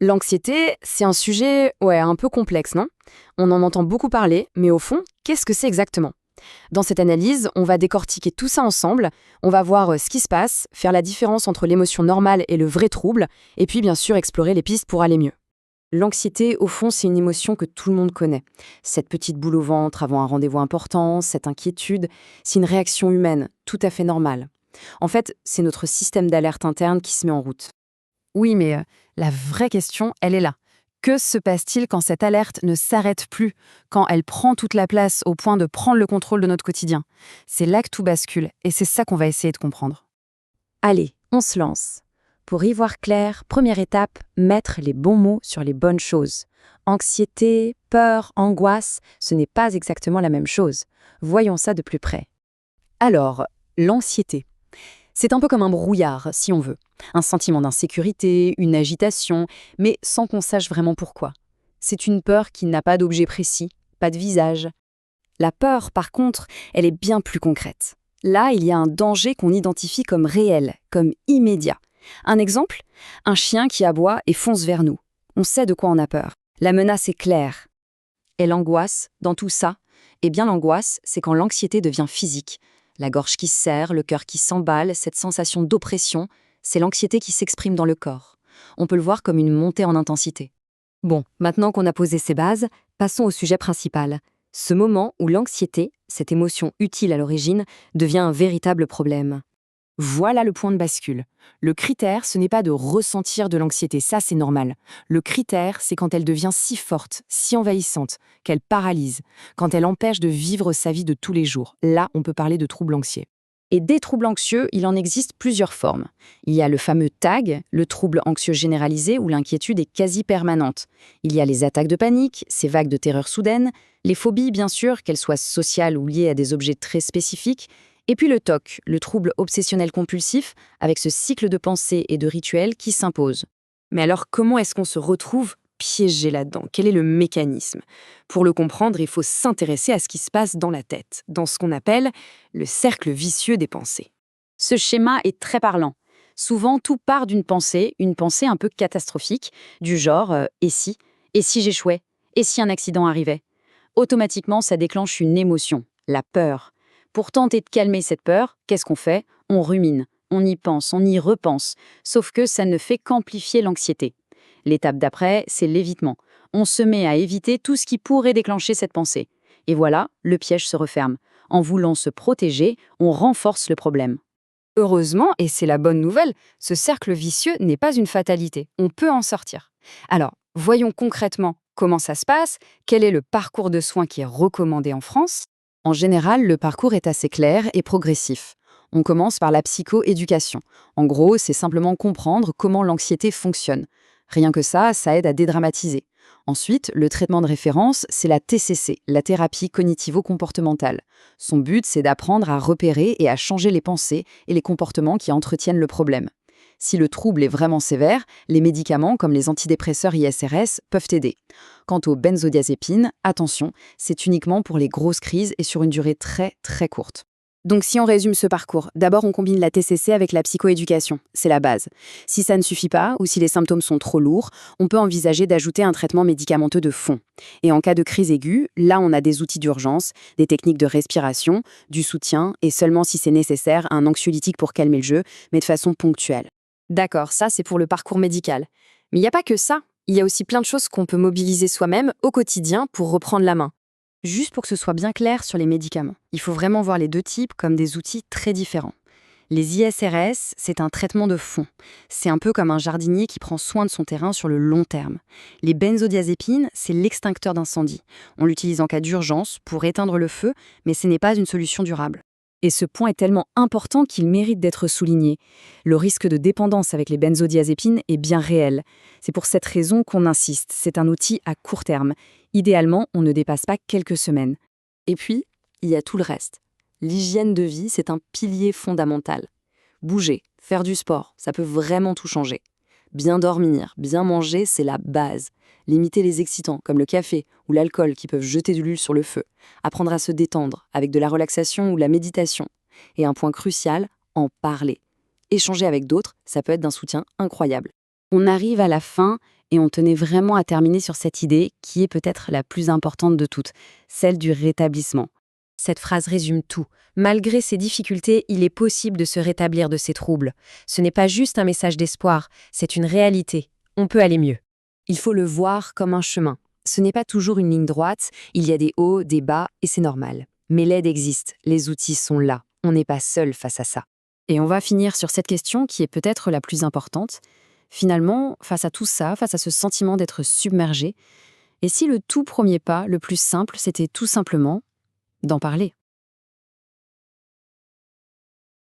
L'anxiété, c'est un sujet, un peu complexe, non? On en entend beaucoup parler, mais au fond, qu'est-ce que c'est exactement? Dans cette analyse, on va décortiquer tout ça ensemble, on va voir ce qui se passe, faire la différence entre l'émotion normale et le vrai trouble, et puis bien sûr explorer les pistes pour aller mieux. L'anxiété, au fond, c'est une émotion que tout le monde connaît. Cette petite boule au ventre avant un rendez-vous important, cette inquiétude, c'est une réaction humaine, tout à fait normale. En fait, c'est notre système d'alerte interne qui se met en route. Oui, mais la vraie question, elle est là. Que se passe-t-il quand cette alerte ne s'arrête plus, quand elle prend toute la place au point de prendre le contrôle de notre quotidien? C'est là que tout bascule, et c'est ça qu'on va essayer de comprendre. Allez, on se lance. Pour y voir clair, première étape, mettre les bons mots sur les bonnes choses. Anxiété, peur, angoisse, ce n'est pas exactement la même chose. Voyons ça de plus près. Alors, l'anxiété. C'est un peu comme un brouillard, si on veut. Un sentiment d'insécurité, une agitation, mais sans qu'on sache vraiment pourquoi. C'est une peur qui n'a pas d'objet précis, pas de visage. La peur, par contre, elle est bien plus concrète. Là, il y a un danger qu'on identifie comme réel, comme immédiat. Un exemple, un chien qui aboie et fonce vers nous. On sait de quoi on a peur. La menace est claire. Et l'angoisse, dans tout ça, eh bien l'angoisse, c'est quand l'anxiété devient physique. La gorge qui se serre, le cœur qui s'emballe, cette sensation d'oppression, c'est l'anxiété qui s'exprime dans le corps. On peut le voir comme une montée en intensité. Bon, maintenant qu'on a posé ces bases, passons au sujet principal. Ce moment où l'anxiété, cette émotion utile à l'origine, devient un véritable problème. Voilà le point de bascule. Le critère, ce n'est pas de ressentir de l'anxiété, ça c'est normal. Le critère, c'est quand elle devient si forte, si envahissante, qu'elle paralyse, quand elle empêche de vivre sa vie de tous les jours. Là, on peut parler de trouble anxieux. Et des troubles anxieux, il en existe plusieurs formes. Il y a le fameux TAG, le trouble anxieux généralisé où l'inquiétude est quasi permanente. Il y a les attaques de panique, ces vagues de terreur soudaines, les phobies bien sûr, qu'elles soient sociales ou liées à des objets très spécifiques, et puis le TOC, le trouble obsessionnel compulsif, avec ce cycle de pensée et de rituels qui s'impose. Mais alors comment est-ce qu'on se retrouve piégé là-dedans? Quel est le mécanisme? Pour le comprendre, il faut s'intéresser à ce qui se passe dans la tête, dans ce qu'on appelle le cercle vicieux des pensées. Ce schéma est très parlant. Souvent, tout part d'une pensée, une pensée un peu catastrophique, du genre et si j'échouais, et si un accident arrivait. Automatiquement, ça déclenche une émotion, la peur. Pour tenter de calmer cette peur, qu'est-ce qu'on fait? On rumine, on y pense, on y repense, sauf que ça ne fait qu'amplifier l'anxiété. L'étape d'après, c'est l'évitement. On se met à éviter tout ce qui pourrait déclencher cette pensée. Et voilà, le piège se referme. En voulant se protéger, on renforce le problème. Heureusement, et c'est la bonne nouvelle, ce cercle vicieux n'est pas une fatalité. On peut en sortir. Alors, voyons concrètement comment ça se passe, quel est le parcours de soins qui est recommandé en France. En général, le parcours est assez clair et progressif. On commence par la psychoéducation. En gros, c'est simplement comprendre comment l'anxiété fonctionne. Rien que ça aide à dédramatiser. Ensuite, le traitement de référence, c'est la TCC, la thérapie cognitivo-comportementale. Son but, c'est d'apprendre à repérer et à changer les pensées et les comportements qui entretiennent le problème. Si le trouble est vraiment sévère, les médicaments comme les antidépresseurs ISRS peuvent aider. Quant aux benzodiazépines, attention, c'est uniquement pour les grosses crises et sur une durée très très courte. Donc si on résume ce parcours, d'abord on combine la TCC avec la psychoéducation, c'est la base. Si ça ne suffit pas ou si les symptômes sont trop lourds, on peut envisager d'ajouter un traitement médicamenteux de fond. Et en cas de crise aiguë, là on a des outils d'urgence, des techniques de respiration, du soutien et seulement si c'est nécessaire, un anxiolytique pour calmer le jeu, mais de façon ponctuelle. D'accord, ça c'est pour le parcours médical. Mais il n'y a pas que ça, il y a aussi plein de choses qu'on peut mobiliser soi-même au quotidien pour reprendre la main. Juste pour que ce soit bien clair sur les médicaments, il faut vraiment voir les deux types comme des outils très différents. Les ISRS, c'est un traitement de fond. C'est un peu comme un jardinier qui prend soin de son terrain sur le long terme. Les benzodiazépines, c'est l'extincteur d'incendie. On l'utilise en cas d'urgence pour éteindre le feu, mais ce n'est pas une solution durable. Et ce point est tellement important qu'il mérite d'être souligné. Le risque de dépendance avec les benzodiazépines est bien réel. C'est pour cette raison qu'on insiste, c'est un outil à court terme. Idéalement, on ne dépasse pas quelques semaines. Et puis, il y a tout le reste. L'hygiène de vie, c'est un pilier fondamental. Bouger, faire du sport, ça peut vraiment tout changer. Bien dormir, bien manger, c'est la base. Limiter les excitants, comme le café ou l'alcool qui peuvent jeter de l'huile sur le feu. Apprendre à se détendre, avec de la relaxation ou la méditation. Et un point crucial, en parler. Échanger avec d'autres, ça peut être d'un soutien incroyable. On arrive à la fin, Et on tenait vraiment à terminer sur cette idée qui est peut-être la plus importante de toutes, celle du rétablissement. Cette phrase résume tout. Malgré ces difficultés, il est possible de se rétablir de ces troubles. Ce n'est pas juste un message d'espoir, c'est une réalité. On peut aller mieux. Il faut le voir comme un chemin. Ce n'est pas toujours une ligne droite, il y a des hauts, des bas, et c'est normal. Mais l'aide existe, les outils sont là. On n'est pas seul face à ça. Et on va finir sur cette question qui est peut-être la plus importante. Finalement, face à tout ça, face à ce sentiment d'être submergé, et si le tout premier pas, le plus simple, c'était tout simplement d'en parler ?